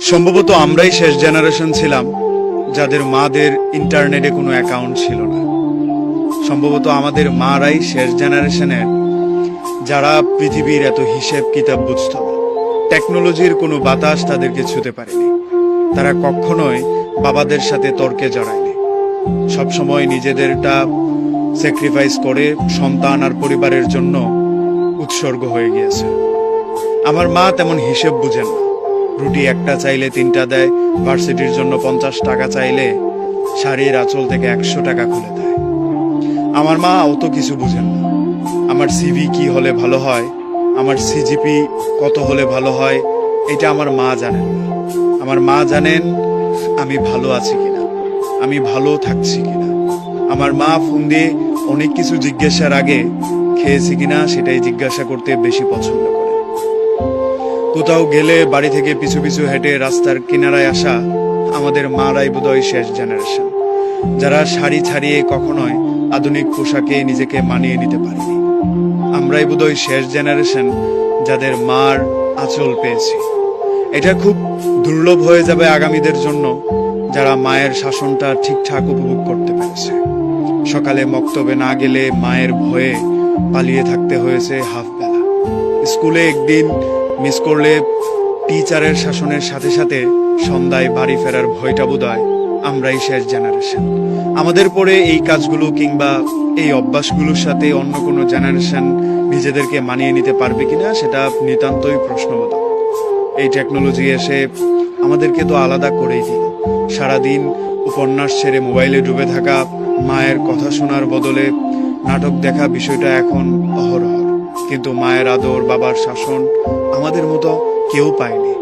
সম্ভবত আমরাই শেষ জেনারেশন ছিলাম যাদের মাদের ইন্টারনেটে কোনো অ্যাকাউন্ট ছিল না। সম্ভবত আমাদের মারাই শেষ জেনারেশনের যারা পৃথিবীর এত হিসেব কিতাব বুঝত না। টেকনোলজির কোনো বাতাস তাদেরকে ছুতে পারেনি। তারা কখনোই বাবাদের সাথে তর্কে জড়ায়নি। সবসময় নিজেদেরটা স্যাক্রিফাইস করে সন্তান আর পরিবারের জন্য উৎসর্গ হয়ে গিয়েছে। আমার মা তেমন হিসেব বুঝেন না। রুটি একটা চাইলে 3টা দেয়, ভার্সিটির জন্য 50 টাকা চাইলে শাড়ির আঁচল থেকে 100 টাকা খুলে দেয়। আমার মা অত কিছু বুঝেন না। আমার সিভি কি হলে ভালো হয়, আমার সিজিপি কত হলে ভালো হয়, এটা আমার মা জানেন না। আমার মা জানেন আমি ভালো আছি কিনা, আমি ভালো থাকছি কিনা। আমার মা ফোন দিয়ে অনেক কিছু জিজ্ঞাসার আগে খেয়েছি কিনা সেটাই জিজ্ঞাসা করতে বেশি পছন্দ করে। কোথাও গেলে বাড়ি থেকে পিছু পিছু হেঁটে রাস্তার কিনারায় আসা আমাদের মারাই বোধহয় শেষ জেনারেশন, যারা শাড়ি ছাড়িয়ে কখনোই আধুনিক পোশাকে নিজেকে মানিয়ে নিতে পারেনি। আমরাই বোধহয় শেষ জেনারেশন যাদের মার আঁচল পেয়েছি। এটা খুব দুর্লভ হয়ে যাবে আগামীদের জন্য, যারা মায়ের শাসনটা ঠিকঠাক উপভোগ করতে পেরেছে। সকালে মক্তবে না গেলে মায়ের ভয়ে পালিয়ে থাকতে হয়েছে হাফ বেলা। স্কুলে একদিন মিস করলে টিচারের শাসনের সাথে সাথে সন্ধ্যায় বাড়ি ফেরার ভয়টা বোধহয় আমরাই শেষ জেনারেশন। আমাদের পরে এই কাজগুলো কিংবা এই অভ্যাসগুলোর সাথে অন্য কোনো জেনারেশন নিজেদেরকে মানিয়ে নিতে পারবে কিনা সেটা নিতান্তই প্রশ্নবোধক। এই টেকনোলজি এসে আমাদেরকে তো আলাদা করেই দিল। সারাদিন উপন্যাস ছেড়ে মোবাইলে ডুবে থাকা, মায়ের কথা শোনার বদলে নাটক দেখা বিষয়টা এখন অহরহ। কিন্তু মায়ের আদর, বাবার শাসন আমাদের মতো কেউ পায়নি।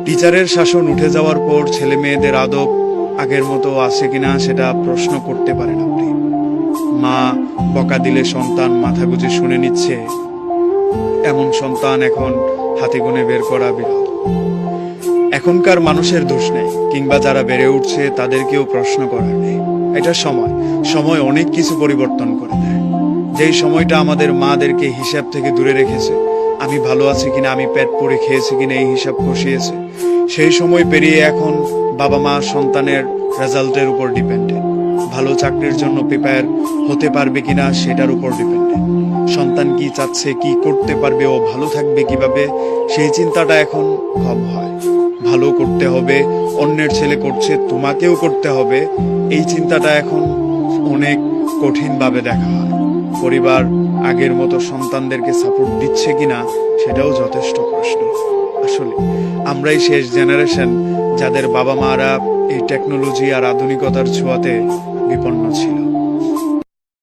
টিচারের শাসন উঠে যাওয়ার পর ছেলে মেয়েদের আদব আগের মতো আছে কিনা সেটা প্রশ্ন করতে পারেন আপনি। মা বকা দিলে সন্তান মাথা গুঁজে শুনে নিচ্ছে, এমন সন্তান এখন হাতে গুনে বের করা বিরল। এখনকার মানুষের দোষ নেই, কিংবা যারা বেড়ে উঠছে তাদেরকেও প্রশ্ন করার নেই। এটা সময় অনেক কিছু পরিবর্তন করে দেয়। যেই সময়টা আমাদের মাদেরকে হিসাব থেকে দূরে রেখেছে, আমি ভালো আছি কিনা, আমি পেট পরে খেয়েছি কিনা এই হিসাব কষিয়েছে, সেই সময় পেরিয়ে এখন বাবা মা সন্তানের রেজাল্টের উপর ডিপেন্ডেন্ট। ভালো চাকরির জন্য প্রিপেয়ার হতে পারবে কিনা সেটার উপর ডিপেন্ডেন্ট। সন্তান কি চাচ্ছে, কি করতে পারবে, ও ভালো থাকবে কিভাবে, সেই চিন্তাটা এখন কম হয়। ভালো করতে হবে, অন্যের ছেলে করছে তোমাকেও করতে হবে, এই চিন্তাটা এখন অনেক কঠিনভাবে দেখা হয়। পরিবার আগের মতো সন্তানদেরকে সাপোর্ট দিচ্ছে কিনা সেটাও যথেষ্ট প্রশ্ন। আসলে আমরাই শেষ জেনারেশন যাদের বাবা মারা এই টেকনোলজি আর আধুনিকতার ছোঁয়াতে বিপন্ন ছিল।